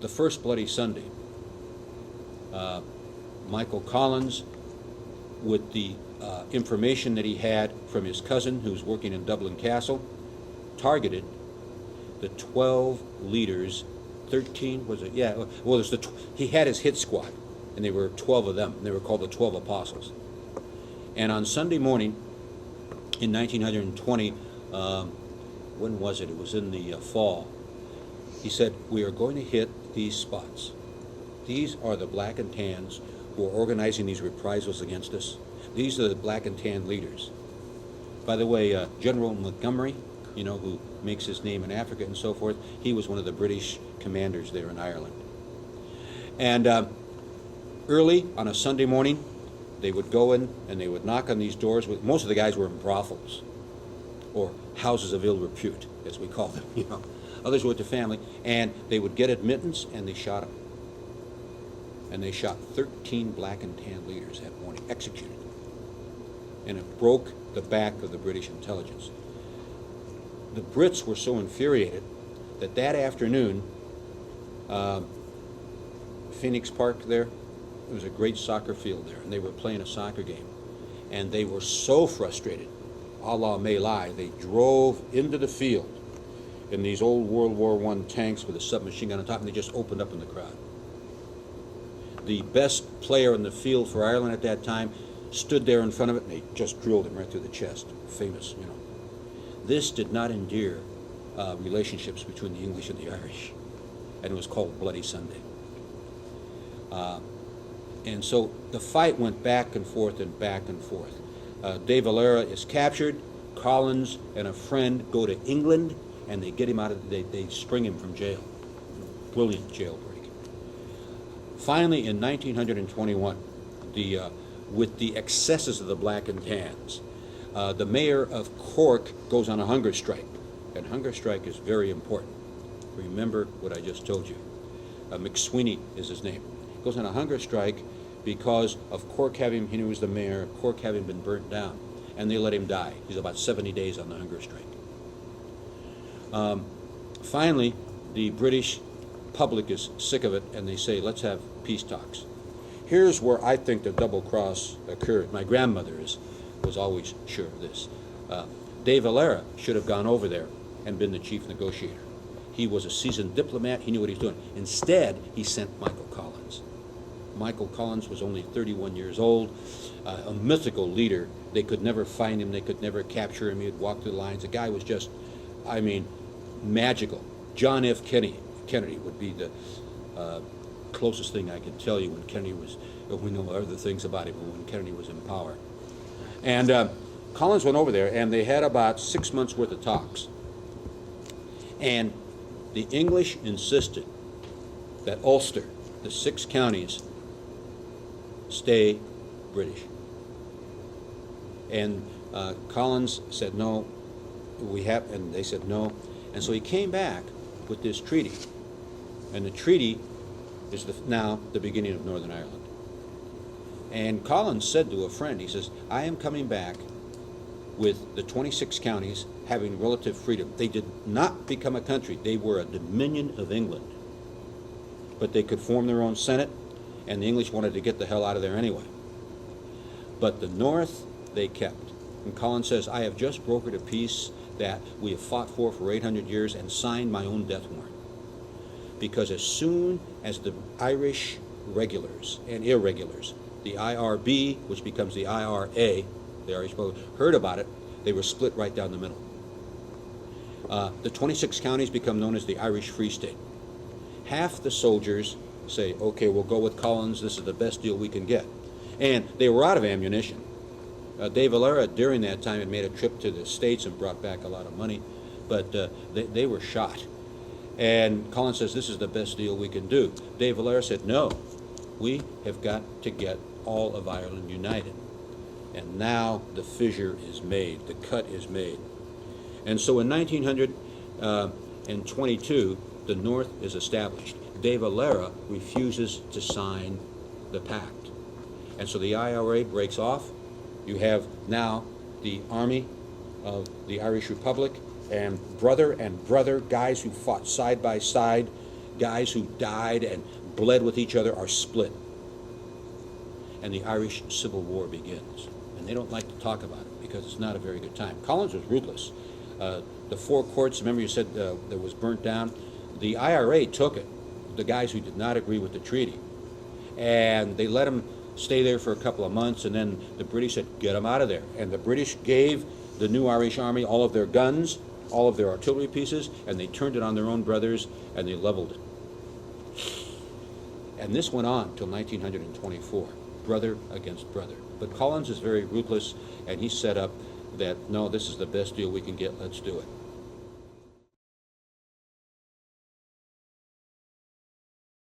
the first Bloody Sunday, Michael Collins, with the information that he had from his cousin who was working in Dublin Castle, targeted the 12 leaders, 13, was it? Yeah, well, there's he had his hit squad, and there were 12 of them, and they were called the 12 Apostles. And on Sunday morning in 1920, when was it? It was in the fall. He said, we are going to hit these spots. These are the black and tans who are organizing these reprisals against us. These are the black and tan leaders. By the way, General Montgomery, you know, who makes his name in Africa and so forth, he was one of the British commanders there in Ireland. And early on a Sunday morning, they would go in and they would knock on these doors. Most of the guys were in brothels or houses of ill repute, as we call them, you know. Others were with the family, and they would get admittance, and they shot them. And they shot 13 black and tan leaders that morning, executed. And it broke the back of the British intelligence. The Brits were so infuriated that afternoon, Phoenix Park there was a great soccer field there, and they were playing a soccer game. And they were so frustrated, a la My Lai, they drove into the field in these old World War I tanks with a submachine gun on top, and they just opened up in the crowd. The best player in the field for Ireland at that time stood there in front of it, and they just drilled him right through the chest. Famous, you know. This did not endear relationships between the English and the Irish, and it was called Bloody Sunday. And so the fight went back and forth and back and forth. De Valera is captured. Collins and a friend go to England, and they get him out of, they spring him from jail. Brilliant jailbreak. Finally, in 1921, with the excesses of the black and tans, the mayor of Cork goes on a hunger strike, and hunger strike is very important. Remember what I just told you. McSweeney is his name. Goes on a hunger strike because of Cork having, he was the mayor, Cork having been burnt down, and they let him die. He's about 70 days on the hunger strike. Finally, the British public is sick of it, and they say, let's have peace talks. Here's where I think the double cross occurred. My grandmother was always sure of this. De Valera should have gone over there and been the chief negotiator. He was a seasoned diplomat. He knew what he was doing. Instead, he sent Michael Collins. Michael Collins was only 31 years old, a mythical leader. They could never find him. They could never capture him. He'd walk through the lines. The guy was just, I mean, magical. John F. Kennedy would be the closest thing I can tell you when Kennedy was, we know other things about him, but when Kennedy was in power. And Collins went over there, and they had about 6 months' worth of talks. And the English insisted that Ulster, the 6 counties, stay British. And Collins said, no, and they said no. And so he came back with this treaty. And the treaty is now the beginning of Northern Ireland. And Collins said to a friend, he says, I am coming back with the 26 counties having relative freedom. They did not become a country. They were a dominion of England. But they could form their own Senate, and the English wanted to get the hell out of there anyway. But the North, they kept. And Collins says, I have just brokered a peace that we have fought for 800 years and signed my own death warrant. Because as soon as the Irish regulars and irregulars, the IRB, which becomes the IRA, the Irish people, heard about it, they were split right down the middle. The 26 counties become known as the Irish Free State. Half the soldiers say, okay, we'll go with Collins, this is the best deal we can get. And they were out of ammunition. De Valera, during that time, had made a trip to the States and brought back a lot of money, but they were shot. And Collins says, this is the best deal we can do. De Valera said, no, we have got to get all of Ireland united. And now the fissure is made, the cut is made. And so in 1922, the North is established. De Valera refuses to sign the pact. And so the IRA breaks off. You have now the army of the Irish Republic and brother, guys who fought side by side guys who died and bled with each other are split. And the Irish Civil War begins. And they don't like to talk about it because it's not a very good time. Collins was ruthless. The four courts, remember you said that was burnt down? The IRA took it, the guys who did not agree with the treaty. And they let them stay there for a couple of months, and then the British said, get them out of there. And the British gave the new Irish army all of their guns, all of their artillery pieces, and they turned it on their own brothers, and they leveled it. And this went on till 1924, brother against brother. But Collins is very ruthless, and he set up that, no, this is the best deal we can get, let's do it.